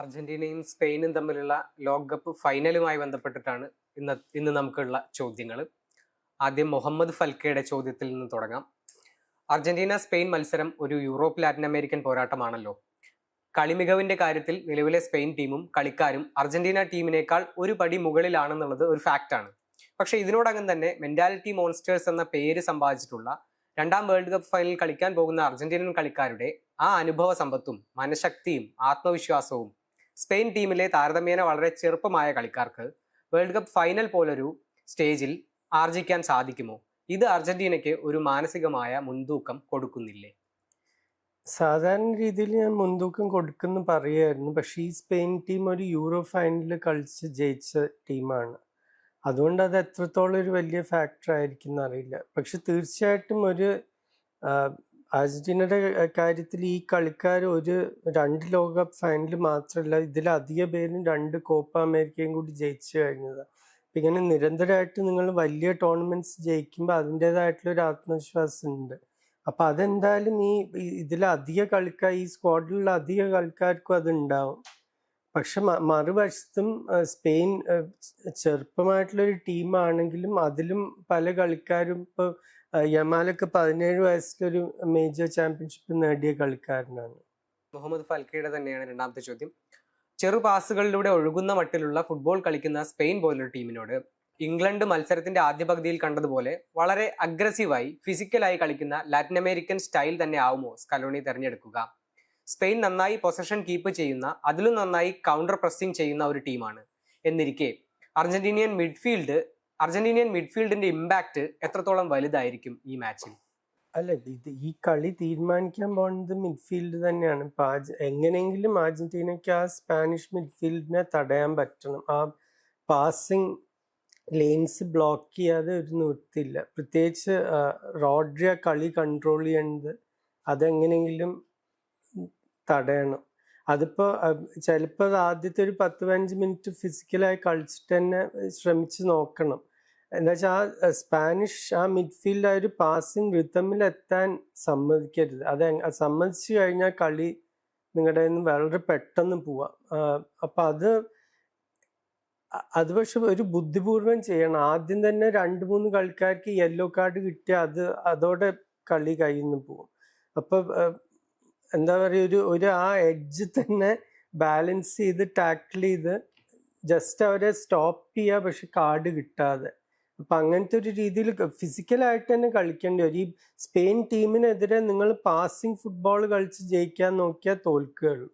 അർജന്റീനയും സ്പെയിനും തമ്മിലുള്ള ലോകകപ്പ് ഫൈനലുമായി ബന്ധപ്പെട്ടിട്ടാണ് ഇന്ന് നമുക്കുള്ള ചോദ്യങ്ങൾ. ആദ്യം മുഹമ്മദ് ഫൽക്കയുടെ ചോദ്യത്തിൽ നിന്ന് തുടങ്ങാം. അർജന്റീന സ്പെയിൻ മത്സരം ഒരു യൂറോപ്പ് ലാറ്റിൻ അമേരിക്കൻ പോരാട്ടമാണല്ലോ. കളിമികവിന്റെ കാര്യത്തിൽ നിലവിലെ സ്പെയിൻ ടീമും കളിക്കാരും അർജന്റീന ടീമിനേക്കാൾ ഒരു പടി മുകളിലാണെന്നുള്ളത് ഒരു ഫാക്റ്റാണ്. പക്ഷെ ഇതിനോടകം തന്നെ മെന്റാലിറ്റി മോൺസ്റ്റേഴ്സ് എന്ന പേര് സമ്പാദിച്ചിട്ടുള്ള രണ്ടാം വേൾഡ് കപ്പ് ഫൈനൽ കളിക്കാൻ പോകുന്ന അർജന്റീനൻ കളിക്കാരുടെ ആ അനുഭവ സമ്പത്തും മനഃശക്തിയും ആത്മവിശ്വാസവും സ്പെയിൻ ടീമിലെ താരതമ്യേന വളരെ ചെറുപ്പമായ കളിക്കാർക്ക് വേൾഡ് കപ്പ് ഫൈനൽ പോലൊരു സ്റ്റേജിൽ ആർജിക്കാൻ സാധിക്കുമോ? ഇത് അർജന്റീനയ്ക്ക് ഒരു മാനസികമായ മുൻതൂക്കം കൊടുക്കുന്നില്ലേ? സാധാരണ രീതിയിൽ ഞാൻ മുൻതൂക്കം കൊടുക്കുന്നു പറയായിരുന്നു. പക്ഷേ ഈ സ്പെയിൻ ടീം ഒരു യൂറോ ഫൈനലിൽ കളിച്ച് ജയിച്ച ടീമാണ്. അതുകൊണ്ട് അത് എത്രത്തോളം ഒരു വലിയ ഫാക്ടർ ആയിരിക്കും എന്നറിയില്ല. പക്ഷെ തീർച്ചയായിട്ടും ഒരു അർജന്റീനയുടെ കാര്യത്തിൽ ഈ കളിക്കാർ ഒരു 2 ലോകകപ്പ് ഫൈനൽ മാത്രമല്ല, ഇതിലധിക പേരും 2 കോപ്പ അമേരിക്കയും കൂടി ജയിച്ചു കഴിഞ്ഞതാണ്. ഇങ്ങനെ നിരന്തരമായിട്ട് നിങ്ങൾ വലിയ ടൂർണമെന്റ്സ് ജയിക്കുമ്പോൾ അതിൻ്റെതായിട്ടുള്ളൊരു ആത്മവിശ്വാസം ഉണ്ട്. അപ്പൊ അതെന്തായാലും ഇതിലധിക കളിക്കാർ, ഈ സ്ക്വാഡിലുള്ള അധിക കളിക്കാർക്കും അത് ഉണ്ടാവും. പക്ഷെ മറുവശത്തും സ്പെയിൻ ചെറുപ്പമായിട്ടുള്ളൊരു ടീമാണെങ്കിലും അതിലും പല കളിക്കാരും ഇപ്പൊ യമാലൊക്കെ 17 വയസ്സിലൊരു മേജർ ചാമ്പ്യൻഷിപ്പ് നേടിയ കളിക്കാരനാണ്. മുഹമ്മദ് ഫൽക്കയുടെ തന്നെയാണ് രണ്ടാമത്തെ ചോദ്യം. ചെറു പാസുകളിലൂടെ ഒഴുകുന്ന മട്ടിലുള്ള ഫുട്ബോൾ കളിക്കുന്ന സ്പെയിൻ പോലൊരു ടീമിനോട് ഇംഗ്ലണ്ട് മത്സരത്തിന്റെ ആദ്യ പകുതിയിൽ കണ്ടതുപോലെ വളരെ അഗ്രസീവായി ഫിസിക്കലായി കളിക്കുന്ന ലാറ്റിൻ അമേരിക്കൻ സ്റ്റൈൽ തന്നെ ആവുമോ സ്കലോണി തിരഞ്ഞെടുക്കുക? സ്പെയിൻ നന്നായി പൊസഷൻ കീപ്പ് ചെയ്യുന്ന, അതിലും നന്നായി കൗണ്ടർ പ്രസ്സിംഗ് ചെയ്യുന്ന ഒരു ടീമാണ്. എന്നിരിക്കെ അർജന്റീനിയൻ മിഡ്ഫീൽഡിന്റെ ഇമ്പാക്ട് എത്രത്തോളം വലുതായിരിക്കും ഈ മാച്ചിൽ? അല്ല, ഈ കളി തീരുമാനിക്കാൻ പോകുന്നത് മിഡ്ഫീൽഡ് തന്നെയാണ്. ഇപ്പൊ എങ്ങനെയെങ്കിലും അർജന്റീനയ്ക്ക് ആ സ്പാനിഷ് മിഡ്ഫീൽഡിനെ തടയാൻ പറ്റണം. ആ പാസിംഗ് ലെയിൻസ് ബ്ലോക്ക് ചെയ്യാതെ ഒരു നിർത്തില്ല. പ്രത്യേകിച്ച് റോഡ്രിയ കളി കൺട്രോൾ ചെയ്യേണ്ടത് അതെങ്ങനെയെങ്കിലും തടയണം. അതിപ്പോ ചിലപ്പോൾ ആദ്യത്തെ ഒരു 10-15 മിനിറ്റ് ഫിസിക്കലായി കളിച്ചിട്ട് തന്നെ ശ്രമിച്ച് നോക്കണം. എന്താ വെച്ചാൽ സ്പാനിഷ് ആ മിഡ്ഫീൽഡ് ആ ഒരു പാസിംഗ് റിതമിൽ എത്താൻ സമ്മതിക്കരുത്. സമ്മതിച്ചു കഴിഞ്ഞാൽ കളി നിങ്ങളുടെ നിന്ന് വളരെ പെട്ടെന്ന് പോവാം. അപ്പൊ അത് പക്ഷെ ഒരു ബുദ്ധിപൂർവം ചെയ്യണം. ആദ്യം തന്നെ 2-3 കളിക്കാർക്ക് യെല്ലോ കാർഡ് കിട്ടിയാൽ അതോടെ കളി കയ്യിൽ നിന്ന് പോകും. അപ്പൊ എന്താ പറയുക, ഒരു ആ എഡ്ജ് തന്നെ ബാലൻസ് ചെയ്ത് ടാക്കിൾ ചെയ്ത് ജസ്റ്റ് അവരെ സ്റ്റോപ്പ് ചെയ്യുക, പക്ഷെ കാർഡ് കിട്ടാതെ. അപ്പൊ അങ്ങനത്തെ ഒരു രീതിയിൽ ഫിസിക്കലായിട്ട് തന്നെ കളിക്കേണ്ടി വരും. ഈ സ്പെയിൻ ടീമിനെതിരെ നിങ്ങൾ പാസിംഗ് ഫുട്ബോൾ കളിച്ച് ജയിക്കാൻ നോക്കിയാൽ തോൽക്കുകയുള്ളൂ.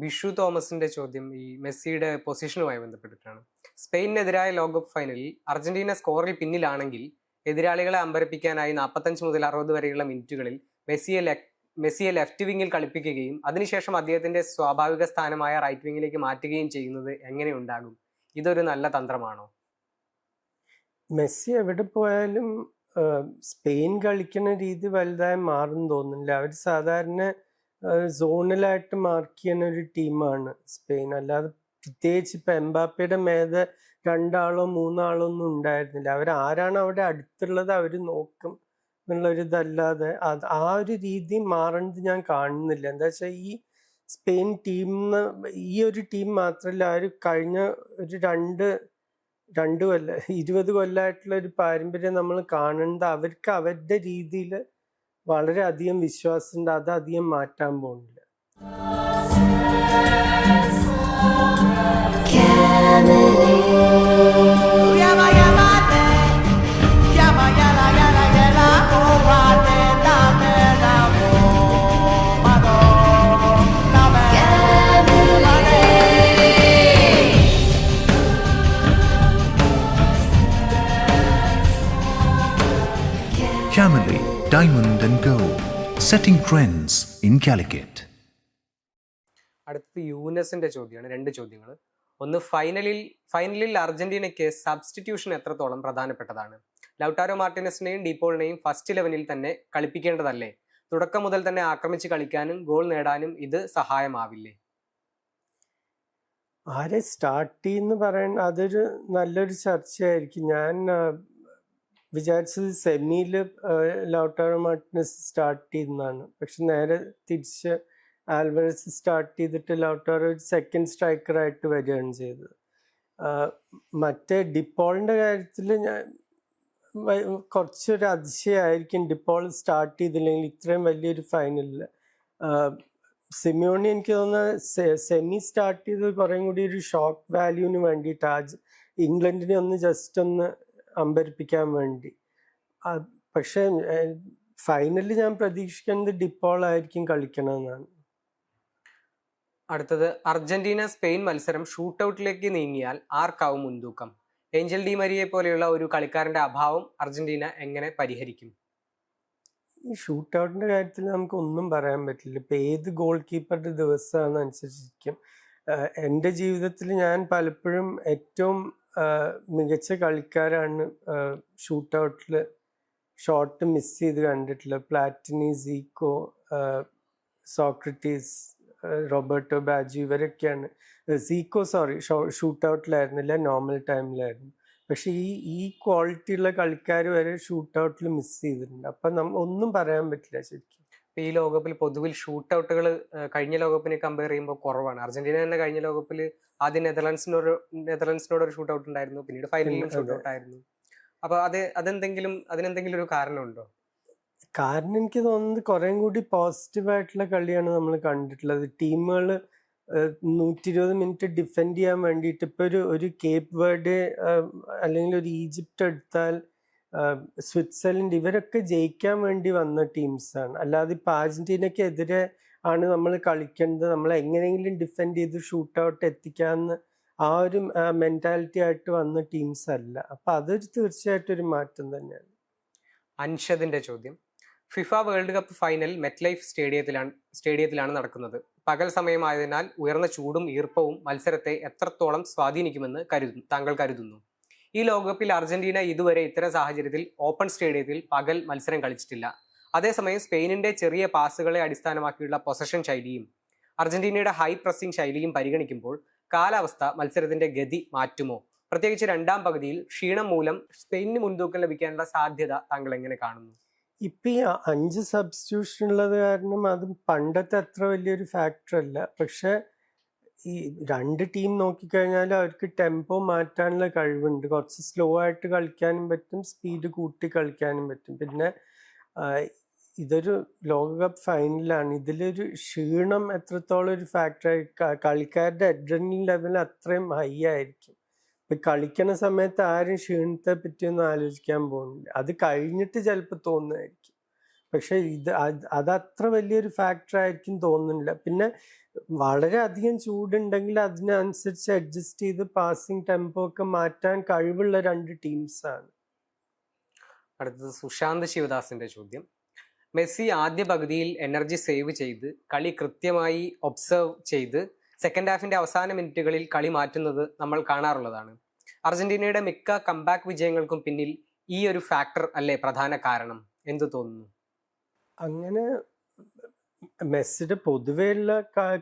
ബിഷു തോമസിന്റെ ചോദ്യം ഈ മെസ്സിയുടെ പൊസിഷനുമായി ബന്ധപ്പെട്ടിട്ടാണ്. സ്പെയിനെതിരായ ലോകകപ്പ് ഫൈനലിൽ അർജന്റീന സ്കോറിൽ പിന്നിലാണെങ്കിൽ എതിരാളികളെ അമ്പരപ്പിക്കാനായി 45 മുതൽ 60 വരെയുള്ള മിനിറ്റുകളിൽ മെസ്സിയെ ലെഫ്റ്റ് വിങ്ങിൽ കളിപ്പിക്കുകയും അതിനുശേഷം അദ്ദേഹത്തിന്റെ സ്വാഭാവിക സ്ഥാനമായ റൈറ്റ് വിങ്ങിലേക്ക് മാറ്റുകയും ചെയ്യുന്നത് എങ്ങനെ ഉണ്ടാകും? ഇതൊരു നല്ല തന്ത്രമാണോ? മെസ്സി എവിടെ പോയാലും സ്പെയിൻ കളിക്കുന്ന രീതി വലുതായി മാറും തോന്നുന്നില്ല. അവർ സാധാരണ സോണിലായിട്ട് മാർക്ക് ചെയ്യുന്ന ഒരു ടീമാണ് സ്പെയിൻ. അല്ലാതെ പ്രത്യേകിച്ച് ഇപ്പൊ എംബാപ്പയുടെ മേലെ 2 ആളോ 3 ആളോ ഒന്നും ഉണ്ടായിരുന്നില്ല. ആരാണ് അവിടെ അടുത്തുള്ളത് അവർ നോക്കും എന്നുള്ളൊരിതല്ലാതെ ആ ഒരു രീതി മാറേണ്ടത് ഞാൻ കാണുന്നില്ല. എന്താ വെച്ചാൽ ഈ സ്പെയിൻ ടീമിന് ഈ ഒരു ടീം മാത്രമല്ല, അവർ കഴിഞ്ഞ ഒരു 20 കൊല്ലമായിട്ടുള്ള ഒരു പാരമ്പര്യം നമ്മൾ കാണുന്നത്. അവർക്ക് അവരുടെ രീതിയിൽ വളരെയധികം വിശ്വാസമുണ്ട്. അതധികം മാറ്റാൻ പോകുന്നില്ല. Camely Diamond and Gold, setting trends in Calicut. അടുത്തത് യൂനസിന്റെ ചോദ്യമാണ്. 2 ചോദ്യങ്ങൾ. ഒന്ന്, ഫൈനലിൽ അർജന്റീനയ്ക്ക് സബ്സ്റ്റിറ്റ്യൂഷൻ എത്രത്തോളം പ്രധാനപ്പെട്ടതാണ്? ലൗട്ടാരോ മാർട്ടിനസിനെയും ഡീപോളിനെയും ഫസ്റ്റ് 11-ൽ തന്നെ കളിപ്പിക്കേണ്ടതല്ലേ? തുടക്കം മുതൽ തന്നെ ആക്രമിച്ച് കളിക്കാനും ഗോൾ നേടാനും ഇത് സഹായമാവില്ലേ? ആരെ സ്റ്റാർട്ട് ചെയ്യുന്ന പറയാൻ അതൊരു നല്ലൊരു ചർച്ചയായിരിക്കും. ഞാൻ വിചാരിച്ചത് സെമിയിൽ ലൗട്ടാരോ മാർട്ടിനസ് സ്റ്റാർട്ട് ചെയ്യുന്നതാണ്. പക്ഷെ നേരെ തിരിച്ച് ആൽവറസ് സ്റ്റാർട്ട് ചെയ്തിട്ട് ലൗട്ടാറോ ഒരു സെക്കൻഡ് സ്ട്രൈക്കറായിട്ട് വരികയാണ് ചെയ്തത്. മറ്റേ ഡിപ്പോളിൻ്റെ കാര്യത്തിൽ ഞാൻ കുറച്ചൊരു അതിശയമായിരിക്കും ഡിപ്പോൾ സ്റ്റാർട്ട് ചെയ്തില്ലെങ്കിൽ ഇത്രയും വലിയൊരു ഫൈനലിൽ. സിമിയോണി എനിക്ക് തോന്നുന്നത് സെമി സ്റ്റാർട്ട് ചെയ്ത് കുറേ കൂടി ഒരു ഷോക്ക് വാല്യൂവിന് വേണ്ടിയിട്ട് ഇംഗ്ലണ്ടിനെ ഒന്ന് ജസ്റ്റ് ഒന്ന് അമ്പരിപ്പിക്കാൻ വേണ്ടി. പക്ഷേ ഫൈനലിൽ ഞാൻ പ്രതീക്ഷിക്കുന്നത് ഡിപ്പോൾ ആയിരിക്കും കളിക്കണമെന്നാണ്. അടുത്തത് അർജന്റീന സ്പെയിൻ മത്സരം ഷൂട്ടൌട്ടിലേക്ക് നീങ്ങിയാൽ ആർക്കാവും മുൻതൂക്കം? ഏഞ്ചൽ ഡി മരിയെ പോലെയുള്ള ഒരു കളിക്കാരന്റെ അഭാവം അർജന്റീന എങ്ങനെ പരിഹരിക്കും? ഈ ഷൂട്ടൗട്ടിൻ്റെ കാര്യത്തിൽ നമുക്കൊന്നും പറയാൻ പറ്റില്ല. ഇപ്പം ഏത് ഗോൾ കീപ്പറുടെ ദിവസമാണ് അനുസരിച്ചിരിക്കും. എൻ്റെ ജീവിതത്തിൽ ഞാൻ പലപ്പോഴും ഏറ്റവും മികച്ച കളിക്കാരാണ് ഷൂട്ടൗട്ടിൽ ഷോട്ട് മിസ് ചെയ്ത് കണ്ടിട്ടുള്ളത്. Platini, Zico, Socrates, Roberto Baggio ഇവരൊക്കെയാണ്. സീക്കോ ഷൂട്ടൗട്ടിലായിരുന്നില്ല, നോർമൽ ടൈമിലായിരുന്നു. പക്ഷെ ഈ ക്വാളിറ്റിയുള്ള കളിക്കാർ വരെ ഷൂട്ടൗട്ടിൽ മിസ് ചെയ്തിട്ടുണ്ട്. അപ്പം ഒന്നും പറയാൻ പറ്റില്ല ശരിക്കും. ഈ ലോകകപ്പിൽ പൊതുവിൽ ഷൂട്ടൗട്ടുകൾ കഴിഞ്ഞ ലോകകപ്പിനെ കമ്പയർ ചെയ്യുമ്പോൾ കുറവാണ്. അർജന്റീന തന്നെ കഴിഞ്ഞ ലോകകപ്പിൽ ആദ്യം നെതർലൻഡ്സിനോട് ഒരു ഷൂട്ടൗട്ട് ഉണ്ടായിരുന്നു, പിന്നീട് ഫൈനലിലും ഷൂട്ടൗട്ട് ആയിരുന്നു. അപ്പൊ അതിനെന്തെങ്കിലും ഒരു കാരണമുണ്ടോ? കാരണം എനിക്ക് തോന്നുന്നത് കുറേ കൂടി പോസിറ്റീവായിട്ടുള്ള കളിയാണ് നമ്മൾ കണ്ടിട്ടുള്ളത്. ടീമുകൾ 120 മിനിറ്റ് ഡിഫെൻഡ് ചെയ്യാൻ വേണ്ടിയിട്ട് ഇപ്പോൾ ഒരു കേപ്പ് വേർഡ് അല്ലെങ്കിൽ ഒരു ഈജിപ്റ്റ് എടുത്താൽ സ്വിറ്റ്സർലൻഡ് ഇവരൊക്കെ ജയിക്കാൻ വേണ്ടി വന്ന ടീംസാണ്. അല്ലാതെ ഇപ്പോൾ അർജന്റീനയ്ക്കെതിരെ ആണ് നമ്മൾ കളിക്കേണ്ടത്, നമ്മൾ എങ്ങനെയെങ്കിലും ഡിഫെൻഡ് ചെയ്ത് ഷൂട്ടൗട്ട് എത്തിക്കാമെന്ന് ആ ഒരു മെൻറ്റാലിറ്റി ആയിട്ട് വന്ന ടീംസ് അല്ല. അപ്പം അതൊരു തീർച്ചയായിട്ടും ഒരു മാറ്റം തന്നെയാണ്. അൻഷദിന്റെ ചോദ്യം: FIFA world cup final MetLife സ്റ്റേഡിയത്തിലാണ് നടക്കുന്നത്. പകൽ സമയമായതിനാൽ ഉയർന്ന ചൂടും ഈർപ്പവും മത്സരത്തെ എത്രത്തോളം സ്വാധീനിക്കുമെന്ന് താങ്കൾ കരുതുന്നു? ഈ ലോകകപ്പിൽ അർജന്റീന ഇതുവരെ ഇത്തരം സാഹചര്യത്തിൽ ഓപ്പൺ സ്റ്റേഡിയത്തിൽ പകൽ മത്സരം കളിച്ചിട്ടില്ല. അതേസമയം സ്പെയിനിന്റെ ചെറിയ പാസുകളെ അടിസ്ഥാനമാക്കിയുള്ള പൊസഷൻ ശൈലിയും അർജന്റീനയുടെ ഹൈ പ്രസിംഗ് ശൈലിയും പരിഗണിക്കുമ്പോൾ കാലാവസ്ഥ മത്സരത്തിന്റെ ഗതി മാറ്റുമോ? പ്രത്യേകിച്ച് രണ്ടാം പകുതിയിൽ ക്ഷീണം മൂലം സ്പെയിനിന് മുൻതൂക്കം ലഭിക്കാനുള്ള സാധ്യത താങ്കൾ എങ്ങനെ കാണുന്നു? ഇപ്പം ഈ 5 സബ്സ്റ്റിറ്റ്യൂഷൻ ഉള്ളത് കാരണം അത് പണ്ടത്തെ അത്ര വലിയൊരു ഫാക്ടർ അല്ല. പക്ഷെ ഈ 2 ടീം നോക്കിക്കഴിഞ്ഞാൽ അവർക്ക് ടെമ്പോ മാറ്റാനുള്ള കഴിവുണ്ട്. കുറച്ച് സ്ലോ ആയിട്ട് കളിക്കാനും പറ്റും, സ്പീഡ് കൂട്ടി കളിക്കാനും പറ്റും. പിന്നെ ഇതൊരു ലോകകപ്പ് ഫൈനലാണ്. ഇതിലൊരു ക്ഷീണം എത്രത്തോളം ഒരു ഫാക്ടറായി, കളിക്കാരുടെ അഡ്രിനലിൻ ലെവൽ അത്രയും ഹൈ ആയിരിക്കും. ഇപ്പം കളിക്കുന്ന സമയത്ത് ആരും ക്ഷീണത്തെ പറ്റിയൊന്നും ആലോചിക്കാൻ പോകുന്നില്ല. അത് കഴിഞ്ഞിട്ട് ചിലപ്പോൾ തോന്നുന്നതായിരിക്കും. പക്ഷെ അതത്ര വലിയൊരു ഫാക്ടറായിരിക്കും തോന്നുന്നില്ല. പിന്നെ വളരെയധികം ചൂടുണ്ടെങ്കിൽ അതിനനുസരിച്ച് അഡ്ജസ്റ്റ് ചെയ്ത് പാസിംഗ് ടെമ്പോ ഒക്കെ മാറ്റാൻ കഴിവുള്ള 2 ടീംസാണ്. അടുത്തത് സുശാന്ത് ശിവദാസിന്റെ ചോദ്യം: മെസ്സി ആദ്യ പകുതിയിൽ എനർജി സേവ് ചെയ്ത് കളി കൃത്യമായി ഒബ്സർവ് ചെയ്ത് സെക്കൻഡ് ഹാഫിന്റെ അവസാന മിനിറ്റുകളിൽ കളി മാറ്റുന്നത് നമ്മൾ കാണാറുള്ളതാണ്. അർജന്റീനയുടെ മിക്ക കംബാക്ക് വിജയങ്ങൾക്കും പിന്നിൽ ഈ ഒരു ഫാക്ടർ അല്ലേ പ്രധാന കാരണം? എന്തു തോന്നുന്നു? അങ്ങനെ മെസ്സിയുടെ പൊതുവെയുള്ള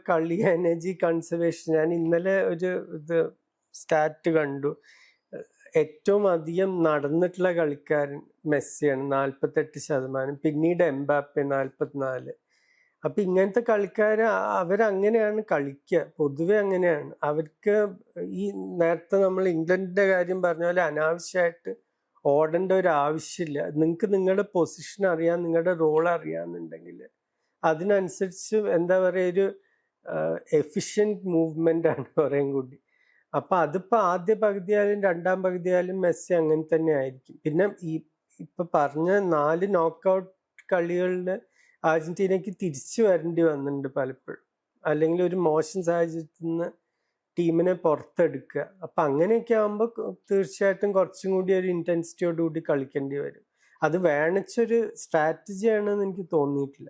കളി എനർജി കൺസർവേഷൻ, ഞാൻ ഇന്നലെ ഇത് സ്റ്റാറ്റ് കണ്ടു. ഏറ്റവും അധികം നടന്നിട്ടുള്ള കളിക്കാരൻ മെസ്സിയാണ്, 48%. പിന്നീട് എംബാപ്പെ 44. അപ്പൊ ഇങ്ങനത്തെ കളിക്കാർ അവരങ്ങനെയാണ് കളിക്കുക, പൊതുവെ അങ്ങനെയാണ്. അവർക്ക് ഈ നേരത്തെ നമ്മൾ ഇംഗ്ലണ്ടിന്റെ കാര്യം പറഞ്ഞ പോലെ അനാവശ്യമായിട്ട് ഓടേണ്ട ഒരു ആവശ്യമില്ല. നിങ്ങൾക്ക് നിങ്ങളുടെ പൊസിഷൻ അറിയാം, നിങ്ങളുടെ റോൾ അറിയാമെന്നുണ്ടെങ്കിൽ അതിനനുസരിച്ച് എന്താ പറയുക, ഒരു എഫിഷ്യൻറ്റ് മൂവ്മെൻ്റ് ആണ് കുറേയും കൂടി. അപ്പം അതിപ്പോൾ ആദ്യ പകുതിയായാലും രണ്ടാം പകുതിയായാലും മെസ്സി അങ്ങനെ തന്നെ ആയിരിക്കും. പിന്നെ ഇപ്പം പറഞ്ഞ 4 നോക്കൗട്ട് കളികളിൽ അർജന്റീനയ്ക്ക് തിരിച്ചു വരേണ്ടി വന്നിട്ടുണ്ട് പലപ്പോഴും, അല്ലെങ്കിൽ ഒരു മോശം സാഹചര്യത്തിൽ നിന്ന് ടീമിനെ പുറത്തെടുക്കുക. അപ്പം അങ്ങനെയൊക്കെ ആകുമ്പോൾ തീർച്ചയായിട്ടും കുറച്ചും കൂടി ഒരു ഇൻറ്റൻസിറ്റിയോടുകൂടി കളിക്കേണ്ടി വരും. അത് വേണിച്ചൊരു സ്ട്രാറ്റജിയാണെന്ന് എനിക്ക് തോന്നിയിട്ടില്ല.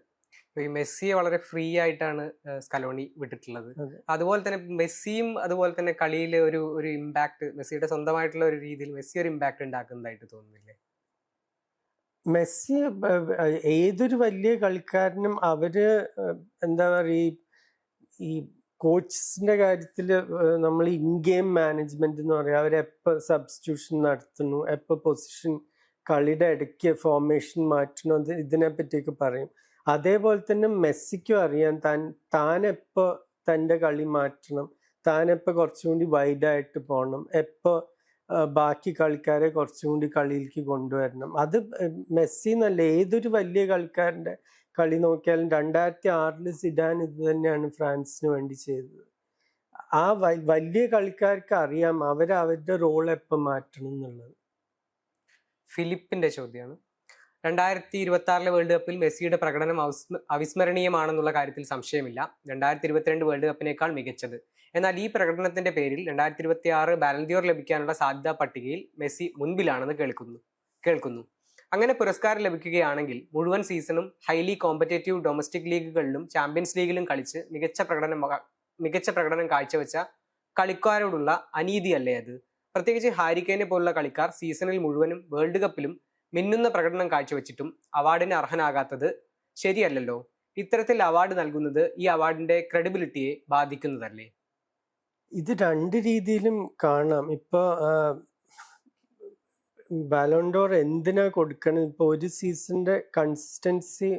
ഈ മെസ്സിയെ വളരെ ഫ്രീ ആയിട്ടാണ് സ്കലോണി വിട്ടിട്ടുള്ളത്. അതുപോലെ തന്നെ മെസ്സിയും അതുപോലെ തന്നെ കളിയിൽ ഒരു ഇമ്പാക്ട്, മെസ്സിയുടെ സ്വന്തമായിട്ടുള്ള ഒരു രീതിയിൽ മെസ്സി ഒരു ഇമ്പാക്ട് ഉണ്ടാക്കുന്നതായിട്ട് തോന്നുന്നില്ലേ? മെസ്സി ഏതൊരു വലിയ കളിക്കാരനും അവര് എന്താ പറയുക, ഈ കോച്ചസിന്റെ കാര്യത്തിൽ നമ്മൾ ഇൻ ഗെയിം മാനേജ്മെന്റ് എന്ന് പറയാം. അവരെപ്പോൾ സബ്സ്റ്റിറ്റ്യൂഷൻ നടത്തുന്നു, എപ്പോൾ പൊസിഷൻ കളിയുടെ ഇടയ്ക്ക് ഫോർമേഷൻ മാറ്റണോ, ഇതിനെ പറ്റിയൊക്കെ പറയും. അതേപോലെ തന്നെ മെസ്സിക്കും അറിയാം താൻ എപ്പോൾ തൻ്റെ കളി മാറ്റണം, താൻ എപ്പോൾ കുറച്ചും കൂടി വൈഡായിട്ട് പോകണം, എപ്പോൾ ബാക്കി കളിക്കാരെ കുറച്ചും കൂടി കളിയിലേക്ക് കൊണ്ടുവരണം. അത് മെസ്സി എന്നല്ല, ഏതൊരു വലിയ കളിക്കാരൻ്റെ കളി നോക്കിയാലും 2006 സിഡാൻ ഇത് തന്നെയാണ് ഫ്രാൻസിന് വേണ്ടി ചെയ്തത്. ആ വലിയ കളിക്കാർക്ക് അറിയാം അവരുടെ റോൾ എപ്പോൾ മാറ്റണം എന്നുള്ളത്. ഫിലിപ്പിന്റെ ചോദ്യമാണ്. 2026 വേൾഡ് കപ്പിൽ മെസ്സിയുടെ പ്രകടനം അവിസ്മരണീയമാണെന്നുള്ള കാര്യത്തിൽ സംശയമില്ല. 2022 വേൾഡ് കപ്പിനേക്കാൾ മികച്ചത്. എന്നാൽ ഈ പ്രകടനത്തിന്റെ പേരിൽ 2026 ബാലൻഡിയോർ ലഭിക്കാനുള്ള സാധ്യതാ പട്ടികയിൽ മെസ്സി മുൻപിലാണെന്ന് കേൾക്കുന്നു. അങ്ങനെ പുരസ്കാരം ലഭിക്കുകയാണെങ്കിൽ മുഴുവൻ സീസണും ഹൈലി കോമ്പറ്റേറ്റീവ് ഡൊമസ്റ്റിക് ലീഗുകളിലും ചാമ്പ്യൻസ് ലീഗിലും കളിച്ച് മികച്ച പ്രകടനം കാഴ്ചവെച്ച കളിക്കാരോടുള്ള അനീതിയല്ലേ അത്? പ്രത്യേകിച്ച് ഹാരി കെയ്നെ പോലുള്ള കളിക്കാർ സീസണിൽ മുഴുവനും വേൾഡ് കപ്പിലും മിന്നുന്ന പ്രകടനം കാഴ്ചവെച്ചിട്ടും അവാർഡിന് അർഹനാകാത്തത് ശരിയല്ലല്ലോ. ഇത്തരത്തിൽ അവാർഡ് നൽകുന്നത് ഈ അവാർഡിന്റെ ക്രെഡിബിലിറ്റിയെ ബാധിക്കുന്നതല്ലേ? ഇത് രണ്ട് രീതിയിലും കാണാം. ഇപ്പോൾ ബാലോണ്ടോർ എന്തിനാ കൊടുക്കണം? ഇപ്പോൾ ഒരു സീസണിന്റെ കൺസിസ്റ്റൻസി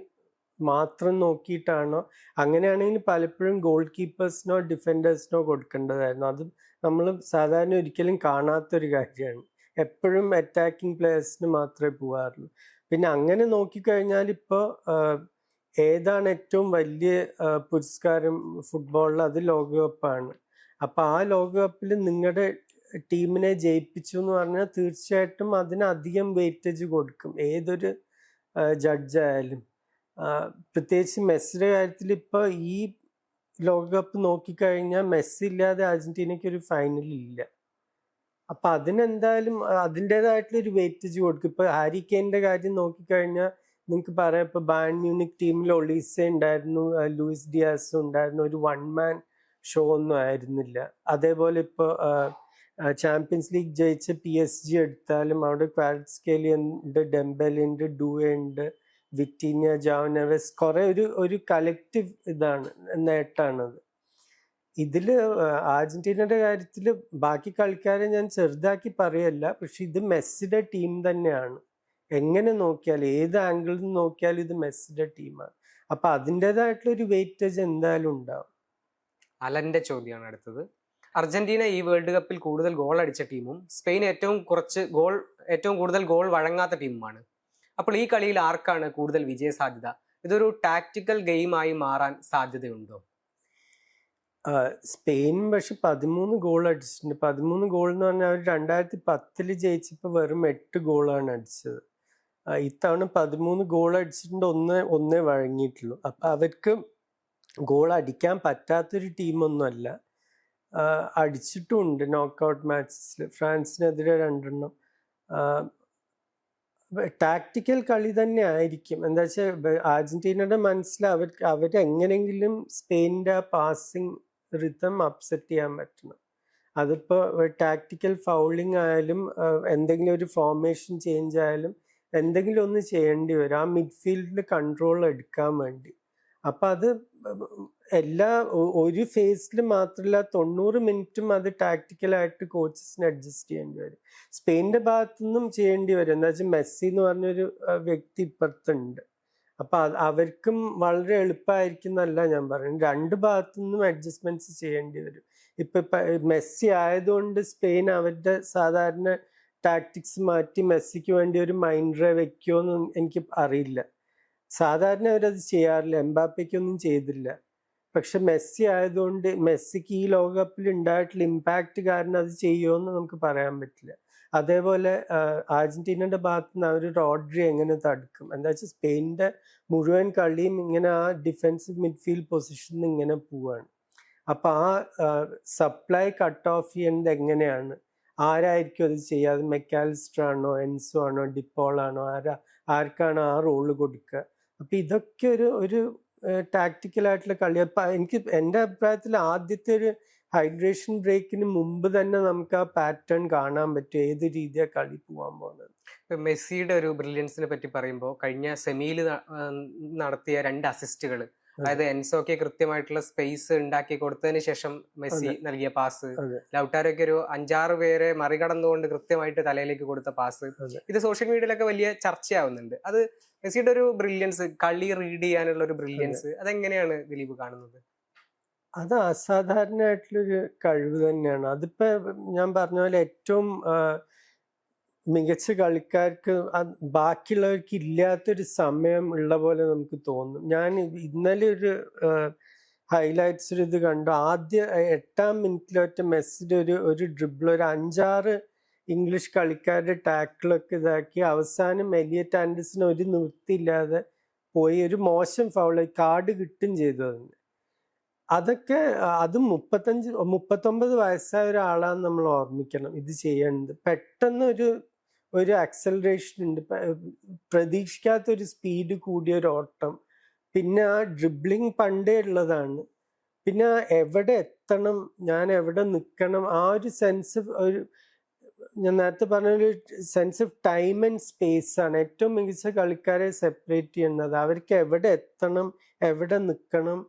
മാത്രം നോക്കിയിട്ടാണോ? അങ്ങനെയാണെങ്കിൽ പലപ്പോഴും ഗോൾ കീപ്പേഴ്സിനോ ഡിഫൻഡേഴ്സിനോ കൊടുക്കേണ്ടതായിരുന്നു. അത് നമ്മൾ സാധാരണ ഒരിക്കലും കാണാത്തൊരു കാര്യമാണ്. എപ്പോഴും അറ്റാക്കിംഗ് പ്ലെയേഴ്സിന് മാത്രമേ പോകാറുള്ളൂ. പിന്നെ അങ്ങനെ നോക്കിക്കഴിഞ്ഞാൽ ഇപ്പോൾ ഏതാണ് ഏറ്റവും വലിയ പുരസ്കാരം ഫുട്ബോളിൽ? അത് ലോകകപ്പാണ്. അപ്പോൾ ആ ലോകകപ്പിൽ നിങ്ങളുടെ ടീമിനെ ജയിപ്പിച്ചു എന്ന് പറഞ്ഞാൽ തീർച്ചയായിട്ടും അതിനധികം വെയിറ്റേജ് കൊടുക്കും ഏതൊരു ജഡ്ജായാലും. പ്രത്യേകിച്ച് മെസ്സിയുടെ കാര്യത്തിൽ ഇപ്പോൾ ഈ ലോകകപ്പ് നോക്കിക്കഴിഞ്ഞാൽ മെസ്സി ഇല്ലാതെ അർജന്റീനയ്ക്ക് ഒരു ഫൈനൽ ഇല്ല. അപ്പം അതിനെന്തായാലും അതിൻ്റെതായിട്ടുള്ളൊരു വെയിറ്റേജ് കൊടുക്കും. ഇപ്പോൾ ഹാരി കെയ്ൻ്റെ കാര്യം നോക്കിക്കഴിഞ്ഞാൽ നിങ്ങൾക്ക് പറയാം, ഇപ്പോൾ ബായൺ മ്യൂണിക് ടീമിൽ ഒളീസ ഉണ്ടായിരുന്നു, ലൂയിസ് ഡിയാസും ഉണ്ടായിരുന്നു. ഒരു വൺ മാൻ ഷോ ഒന്നും ആയിരുന്നില്ല. അതേപോലെ ഇപ്പോൾ ചാമ്പ്യൻസ് ലീഗ് ജയിച്ച PSG എടുത്താലും അവിടെ ക്വാരറ്റ്സ്കേലിയ ഉണ്ട്, ഡെംബെലെ ഉണ്ട്, ഡൂവെ ഉണ്ട്, വിറ്റീനിയ, ജാവോ നെവസ്, കുറെ ഒരു കലക്റ്റീവ് ഇതാണ്, നേട്ടമാണത്. ഇതിൽ അർജന്റീനയുടെ കാര്യത്തിൽ ബാക്കി കളിക്കാരെ ഞാൻ ചെറുതാക്കി പറയല്ല, പക്ഷെ ഇത് മെസ്സിയുടെ ടീം തന്നെയാണ്. എങ്ങനെ നോക്കിയാലും ഏത് ആംഗിളിൽ നിന്ന് നോക്കിയാലും ഇത് മെസ്സിയുടെ ടീമാണ്. അപ്പൊ അതിൻ്റെതായിട്ടുള്ളൊരു വെയിറ്റേജ് എന്തായാലും ഉണ്ടാവും. അലന്റെ ചോദ്യമാണ് അടുത്തത്. അർജന്റീന ഈ വേൾഡ് കപ്പിൽ കൂടുതൽ ഗോൾ അടിച്ച ടീമും സ്പെയിൻ ഏറ്റവും കൂടുതൽ ഗോൾ വഴങ്ങാത്ത ടീമുമാണ്. അപ്പോൾ ഈ കളിയിൽ ആർക്കാണ് കൂടുതൽ വിജയ സാധ്യത? ഇതൊരു ടാക്ടിക്കൽ ഗെയിമായി മാറാൻ സാധ്യതയുണ്ടോ? സ്പെയിൻ പക്ഷെ 13 ഗോൾ അടിച്ചിട്ടുണ്ട്. 13 ഗോൾ എന്ന് പറഞ്ഞാൽ അവർ 2010 ജയിച്ചപ്പോൾ വെറും 8 ഗോളാണ് അടിച്ചത്. ഇത്തവണ 13 ഗോൾ അടിച്ചിട്ടുണ്ട്, ഒന്നേ വഴങ്ങിയിട്ടുള്ളൂ. അപ്പം അവർക്ക് ഗോൾ അടിക്കാൻ പറ്റാത്തൊരു ടീമൊന്നുമല്ല. അടിച്ചിട്ടുമുണ്ട് നോക്കൗട്ട് മാച്ചസിൽ, ഫ്രാൻസിനെതിരെ 2 ടാക്ടിക്കൽ കളി തന്നെ ആയിരിക്കും. എന്താ വെച്ചാൽ അർജന്റീനയുടെ മനസ്സിൽ അവരെങ്ങനെങ്കിലും സ്പെയിനിൻ്റെ ആ പാസിങ് റിതം അപ്സെറ്റ് ചെയ്യാൻ പറ്റണം. അതിപ്പോൾ ടാക്ടിക്കൽ ഫൗളിങ് ആയാലും എന്തെങ്കിലും ഒരു ഫോർമേഷൻ ചേഞ്ച് ആയാലും എന്തെങ്കിലും ഒന്ന് ചെയ്യേണ്ടി വരും ആ മിഡ്ഫീൽഡിൽ കൺട്രോൾ എടുക്കാൻ വേണ്ടി. അപ്പം അത് ഒരു ഫേസിൽ മാത്രമല്ല 90 മിനിറ്റും അത് ടാക്ടിക്കലായിട്ട് കോച്ചസിന് അഡ്ജസ്റ്റ് ചെയ്യേണ്ടി വരും. സ്പെയിനിന്റെ ഭാഗത്തുനിന്നും ചെയ്യേണ്ടി വരും. എന്താ വെച്ചാൽ മെസ്സി എന്ന് പറഞ്ഞൊരു വ്യക്തി ഇപ്പുറത്തുണ്ട്. അപ്പൊ അവർക്കും വളരെ എളുപ്പമായിരിക്കും എന്നല്ല ഞാൻ പറയുന്നത്. 2 ഭാഗത്തുനിന്നും അഡ്ജസ്റ്റ്മെന്റ്സ് ചെയ്യേണ്ടി വരും. ഇപ്പൊ മെസ്സി ആയതുകൊണ്ട് സ്പെയിൻ അവരുടെ സാധാരണ ടാക്ടിക്സ് മാറ്റി മെസ്സിക്ക് വേണ്ടി ഒരു മൈൻഡ് ഡ്രൈവ് വെക്കുമോന്ന് എനിക്ക് അറിയില്ല. സാധാരണ അവരത് ചെയ്യാറില്ല, എംബാപ്പയ്ക്കൊന്നും ചെയ്തില്ല. പക്ഷെ മെസ്സി ആയതുകൊണ്ട് മെസ്സിക്ക് ഈ ലോകകപ്പിൽ ഉണ്ടായിട്ടുള്ള ഇമ്പാക്റ്റ് കാരണം അത് ചെയ്യുമെന്ന് നമുക്ക് പറയാൻ പറ്റില്ല. അതേപോലെ അർജന്റീനയുടെ ഭാഗത്ത് നിന്ന് അവർ റോഡ്രി എങ്ങനെ തടുക്കും? എന്താ വെച്ചാൽ സ്പെയിനിന്റെ മുഴുവൻ കളിയും ഇങ്ങനെ ആ ഡിഫെൻസീവ് മിഡ്ഫീൽഡ് പൊസിഷനിൽ ഇങ്ങനെ പോവാണ്. അപ്പൊ ആ സപ്ലൈ കട്ട് ഓഫ് ചെയ്യുന്നത് എങ്ങനെയാണ്? ആരായിരിക്കും അത് ചെയ്യാതെ? മെക്കാലിസ്റ്റർ ആണോ, എൻസോ ആണോ, ഡിപ്പോൾ ആണോ, ആർക്കാണ് ആ റോള് കൊടുക്കുക? അപ്പൊ ഇതൊക്കെ ഒരു ടാക്ടിക്കലായിട്ടുള്ള കളി. അപ്പം എൻ്റെ അഭിപ്രായത്തിൽ ആദ്യത്തെ ഒരു ഹൈഡ്രേഷൻ ബ്രേക്കിന് മുമ്പ് തന്നെ നമുക്ക് ആ പാറ്റേൺ കാണാൻ പറ്റും, ഏത് രീതിയാണ് കളി പോകാൻ പോകുന്നത്. മെസ്സിയുടെ ഒരു ബ്രില്യൻസിനെ പറ്റി പറയുമ്പോൾ കഴിഞ്ഞ സെമിയിൽ നടത്തിയ 2 അസിസ്റ്റുകൾ അതായത് എൻസോക്ക് കൃത്യമായിട്ടുള്ള സ്പേസ് ഉണ്ടാക്കി കൊടുത്തതിന് ശേഷം മെസ്സി നൽകിയ പാസ്, അതെ. ലൗട്ടാരൊക്കെ ഒരു 5-6 പേരെ മറികടന്നുകൊണ്ട് കൃത്യമായിട്ട് തലയിലേക്ക് കൊടുത്ത പാസ്, അതെ. ഇത് സോഷ്യൽ മീഡിയയിലൊക്കെ വലിയ ചർച്ചയാവുന്നുണ്ട്. അത് മെസ്സിയുടെ ഒരു ബ്രില്യൻസ്, കളി റീഡ് ചെയ്യാനുള്ള ഒരു ബ്രില്യൻസ്, അതെങ്ങനെയാണ് ദിലീപ് കാണുന്നത്? അത് അസാധാരണമായിട്ടുള്ളൊരു കഴിവ് തന്നെയാണ്. അതിപ്പോ ഞാൻ പറഞ്ഞ പോലെ ഏറ്റവും മികച്ച കളിക്കാർക്ക് ബാക്കിയുള്ളവർക്ക് ഇല്ലാത്തൊരു സമയം ഉള്ള പോലെ നമുക്ക് തോന്നും. ഞാൻ ഇന്നലെ ഒരു ഹൈലൈറ്റ്സിൽ ഇത് കണ്ടു. ആദ്യ 8-ാം മിനിറ്റിലൊറ്റ മെസ്സിയുടെ ഒരു ഡ്രിബിൾ, ഒരു 5-6 ഇംഗ്ലീഷ് കളിക്കാരുടെ ടാക്കിളൊക്കെ ഇതാക്കി അവസാനം എലിയറ്റ് ആൻഡേഴ്സൺ ഒരു നിവൃത്തിയില്ലാതെ പോയി ഒരു മോശം ഫൗള്, കാർഡ് കിട്ടും ചെയ്തു. അതൊക്കെ അത് 39 വയസ്സായ ഒരാളാന്ന് നമ്മൾ ഓർമ്മിക്കണം ഇത് ചെയ്യേണ്ടത്. പെട്ടെന്ന് ഒരു ആക്സലറേഷൻ ഉണ്ട്, പ്രതീക്ഷിക്കാത്ത ഒരു സ്പീഡ് കൂടിയ ഒരു ഓട്ടം, പിന്നെ ആ ഡ്രിബ്ലിംഗ് പണ്ടേ ഉള്ളതാണ്. പിന്നെ എവിടെ എത്തണം, ഞാൻ എവിടെ നിൽക്കണം, ആ ഒരു സെൻസ് ഓഫ് ഞാൻ നേരത്തെ പറഞ്ഞൊരു sense of time and space ആണ് ഏറ്റവും മികച്ച കളിക്കാരെ സെപ്പറേറ്റ് ചെയ്യുന്നത്. അവർക്ക് എവിടെ എത്തണം, എവിടെ നിൽക്കണം,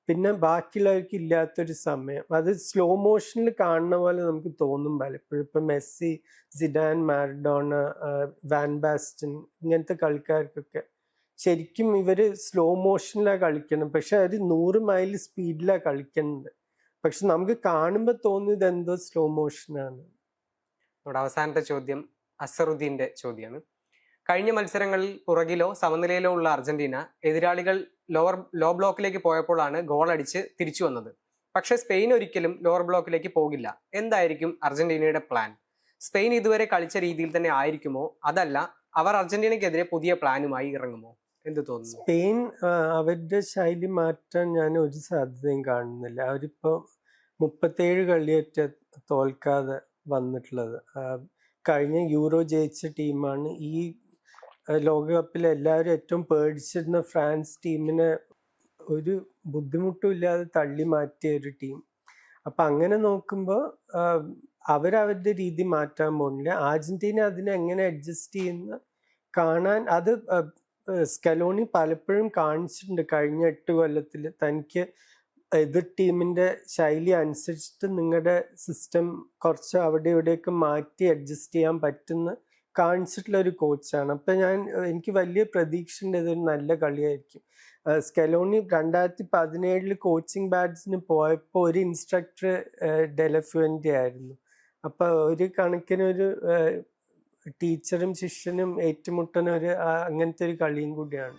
പിന്നെ ബാക്കിയുള്ളവർക്ക് ഇല്ലാത്തൊരു സമയം. അത് സ്ലോ മോഷനിൽ കാണുന്ന പോലെ നമുക്ക് തോന്നും പലപ്പോഴും. ഇപ്പം Messi, sedan, Maradona, van Basten, ഇങ്ങനത്തെ കളിക്കാർക്കൊക്കെ ശരിക്കും ഇവര് സ്ലോ മോഷനിലാണ് കളിക്കണം, പക്ഷെ അവർ 100 മൈൽ സ്പീഡിലാണ് കളിക്കുന്നത്. പക്ഷെ നമുക്ക് കാണുമ്പോൾ തോന്നിയത് എന്തോ സ്ലോ മോഷനാണ്. നമ്മുടെ അവസാനത്തെ ചോദ്യം അസറുദ്ദീന്റെ ചോദ്യമാണ്. കഴിഞ്ഞ മത്സരങ്ങളിൽ പുറകിലോ സമനിലയിലോ ഉള്ള അർജന്റീന എതിരാളികൾ ലോ ബ്ലോക്കിലേക്ക് പോയപ്പോഴാണ് ഗോൾ അടിച്ച് തിരിച്ചു വന്നത്. പക്ഷെ സ്പെയിൻ ഒരിക്കലും ലോവർ ബ്ലോക്കിലേക്ക് പോകില്ല. എന്തായിരിക്കും അർജന്റീനയുടെ പ്ലാൻ? സ്പെയിൻ ഇതുവരെ കളിച്ച രീതിയിൽ തന്നെ ആയിരിക്കുമോ, അതല്ല അവർ അർജന്റീനക്കെതിരെ പുതിയ പ്ലാനുമായി ഇറങ്ങുമോ? എന്ത് തോന്നുന്നു? സ്പെയിൻ അവരുടെ ശൈലി മാറ്റാൻ ഞാൻ ഒരു സാധ്യതയും കാണുന്നില്ല. അവരിപ്പോ 37 കളിയേറ്റ തോൽക്കാതെ വന്നിട്ടുള്ളത്. കഴിഞ്ഞ യൂറോ ജയിച്ച ടീമാണ്. ഈ ലോകകപ്പിൽ എല്ലാവരും ഏറ്റവും പേടിച്ചിരുന്ന ഫ്രാൻസ് ടീമിനെ ഒരു ബുദ്ധിമുട്ടും ഇല്ലാതെ തള്ളി മാറ്റിയ ഒരു ടീം. അപ്പം അങ്ങനെ നോക്കുമ്പോൾ അവരവരുടെ രീതി മാറ്റാൻ പോകുന്നില്ല. അർജന്റീന അതിനെ എങ്ങനെ അഡ്ജസ്റ്റ് ചെയ്യുന്ന കാണാൻ, അത് സ്കലോണി പലപ്പോഴും കാണിച്ചിട്ടുണ്ട് കഴിഞ്ഞ 8 കൊല്ലത്തിൽ. തനിക്ക് എതിർ ടീമിൻ്റെ ശൈലി അനുസരിച്ചിട്ട് നിങ്ങളുടെ സിസ്റ്റം കുറച്ച് അവിടെ ഇവിടെയൊക്കെ മാറ്റി അഡ്ജസ്റ്റ് ചെയ്യാൻ പറ്റുന്ന കാണിച്ചിട്ടുള്ള ഒരു കോച്ചാണ്. അപ്പം എനിക്ക് വലിയ പ്രതീക്ഷയുണ്ട് ഇതൊരു നല്ല കളിയായിരിക്കും. സ്കലോണി 2017 കോച്ചിങ് ബാഡ്സിന് പോയപ്പോൾ ഒരു ഇൻസ്ട്രക്ടർ ഡെലഫ്യുവൻ്റ് ആയിരുന്നു. അപ്പോൾ ഒരു കണക്കിനൊരു ടീച്ചറും ശിഷ്യനും ഏറ്റുമുട്ടുന്ന അങ്ങനത്തെ ഒരു കളിയും കൂടിയാണ്.